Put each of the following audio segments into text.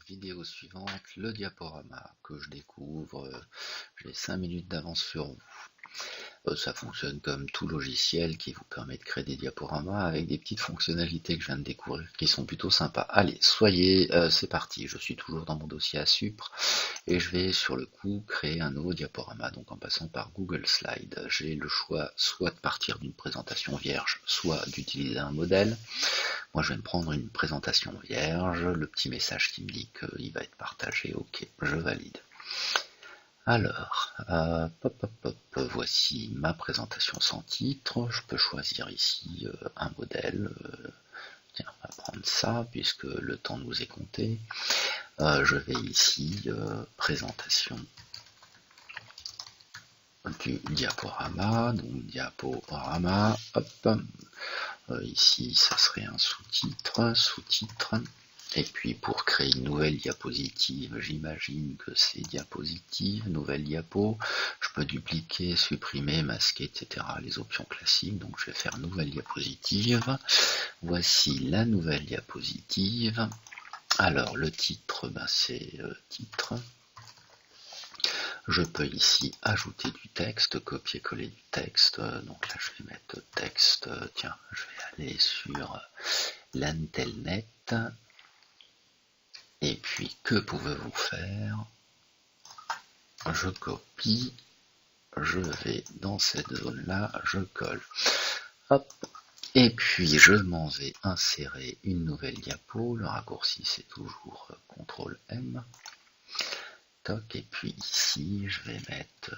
Vidéo suivante, le diaporama que je découvre, j'ai 5 minutes d'avance sur vous. Ça fonctionne comme tout logiciel qui vous permet de créer des diaporamas avec des petites fonctionnalités que je viens de découvrir qui sont plutôt sympas. Allez, c'est parti, je suis toujours dans mon dossier à Supre et je vais sur le coup créer un nouveau diaporama, donc en passant par Google Slide. J'ai le choix soit de partir d'une présentation vierge, soit d'utiliser un modèle. Moi, je vais me prendre une présentation vierge, le petit message qui me dit qu'il va être partagé, ok, je valide. Alors, voici ma présentation sans titre. Je peux choisir ici un modèle. Tiens, on va prendre ça puisque le temps nous est compté. Je vais ici, présentation du diaporama. Donc, diaporama, hop. Ici, ça serait un sous-titre. Et puis pour créer une nouvelle diapositive, j'imagine que c'est diapositive, nouvelle diapo. Je peux dupliquer, supprimer, masquer, etc. Les options classiques. Donc je vais faire nouvelle diapositive. Voici la nouvelle diapositive. Alors le titre, c'est titre. Je peux ici ajouter du texte, copier-coller du texte. Donc là je vais mettre texte. Tiens, je vais aller sur l'Antelnet. Et puis, que pouvez-vous faire? Je copie, je vais dans cette zone-là, je colle. Hop. Et puis, je m'en vais insérer une nouvelle diapo. Le raccourci, c'est toujours CTRL-M. Toc. Et puis ici, je vais mettre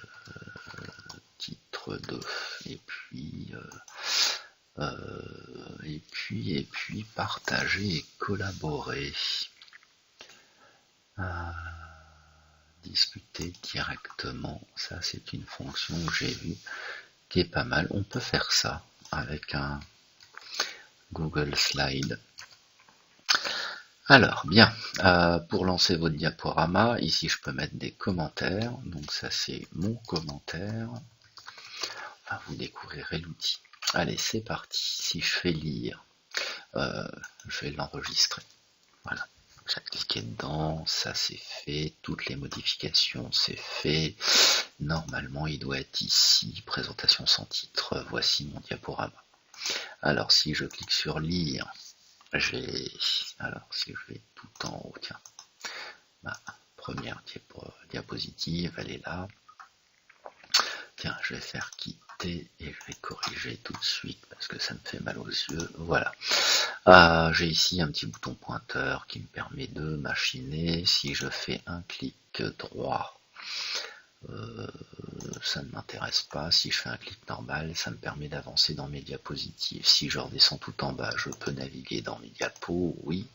titre 2. Et puis, partager et collaborer. Discuter directement, ça c'est une fonction que j'ai vue qui est pas mal. On peut faire ça avec un Google Slide. Alors bien, pour lancer votre diaporama, ici je peux mettre des commentaires. Donc ça c'est mon commentaire. Enfin, vous découvrirez l'outil. Allez, c'est parti. Si je fais lire, je vais l'enregistrer. Voilà. J'ai cliqué dedans, ça c'est fait, toutes les modifications c'est fait. Normalement il doit être ici, présentation sans titre, voici mon diaporama. Alors si je clique sur lire, si je vais tout en haut, tiens, ma première diapositive, elle est là. Tiens, je vais faire quitter et je vais corriger tout de suite parce que ça me fait mal aux yeux. Voilà. J'ai ici un petit bouton pointeur qui me permet de machiner. Si je fais un clic droit, ça ne m'intéresse pas. Si je fais un clic normal, ça me permet d'avancer dans mes diapositives. Si je redescends tout en bas, je peux naviguer dans mes diapos, oui.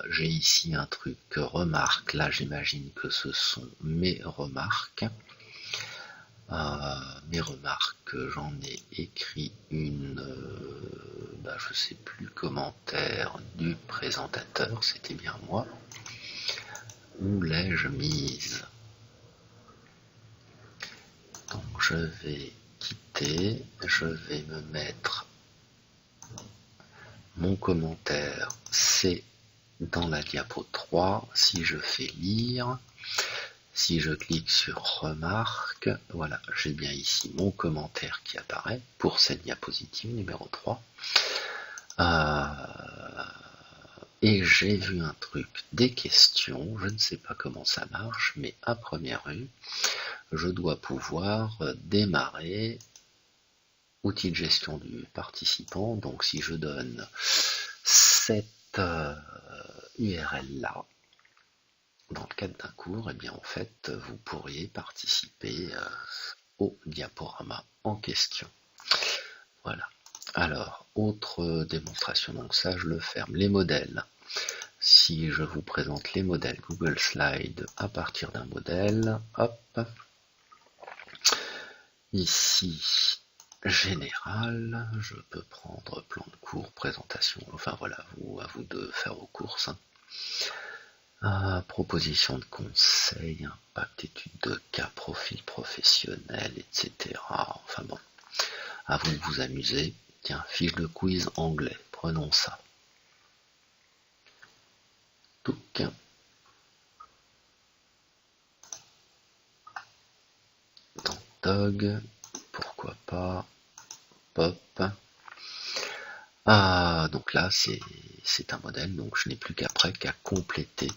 J'ai ici un truc remarque. Là, j'imagine que ce sont mes remarques. Mes remarques, j'en ai écrit une, je sais plus, commentaire du présentateur, c'était bien moi. Où l'ai-je mise? Donc je vais quitter, je vais me mettre mon commentaire, c'est dans la diapo 3. Si je fais lire, si je clique sur remarque, voilà, j'ai bien ici mon commentaire qui apparaît pour cette diapositive numéro 3. Et j'ai vu un truc, des questions, je ne sais pas comment ça marche, mais à première vue, je dois pouvoir démarrer outil de gestion du participant. Donc si je donne cette URL là, dans le cadre d'un cours, et bien en fait, vous pourriez participer au diaporama en question. Voilà. Alors, autre démonstration, donc ça je le ferme. Les modèles. Si je vous présente les modèles Google Slide à partir d'un modèle, hop, ici, général, je peux prendre plan de cours, présentation, enfin voilà, à vous de faire vos courses. Proposition de conseil, impact, étude de cas, profil professionnel, etc. Enfin bon, à vous de vous amuser. Tiens, fiche de quiz anglais, prenons ça. touc. Donc dog, pourquoi pas, pop. Ah, donc là c'est un modèle, donc je n'ai plus qu'à compléter.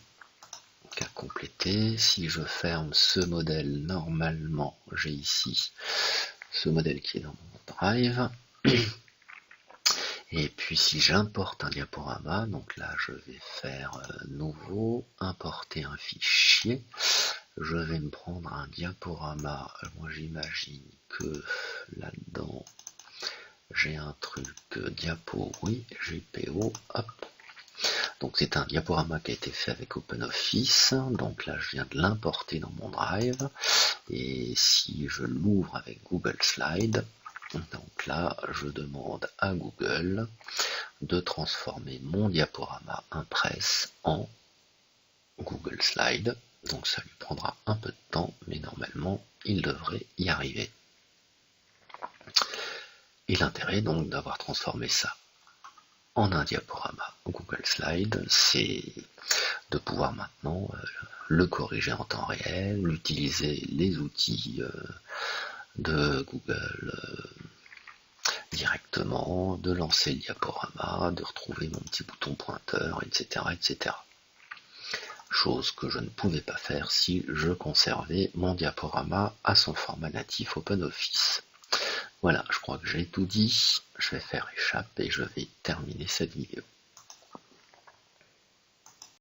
Si je ferme ce modèle, normalement j'ai ici ce modèle qui est dans mon drive. Et puis si j'importe un diaporama, donc là je vais faire nouveau, importer un fichier. Je vais me prendre un diaporama. Moi j'imagine que là-dedans j'ai un truc diapo, oui, GPO, hop. Donc c'est un diaporama qui a été fait avec OpenOffice. Donc là je viens de l'importer dans mon drive. Et si je l'ouvre avec Google Slide, donc là je demande à Google de transformer mon diaporama Impress en Google Slide. Donc ça lui prendra un peu de temps, mais normalement il devrait y arriver. Et l'intérêt donc d'avoir transformé ça en un diaporama Google Slide, c'est de pouvoir maintenant le corriger en temps réel, utiliser les outils de Google directement, de lancer le diaporama, de retrouver mon petit bouton pointeur, etc., etc. Chose que je ne pouvais pas faire si je conservais mon diaporama à son format natif OpenOffice. Voilà, je crois que j'ai tout dit. Je vais faire échappe et je vais terminer cette vidéo.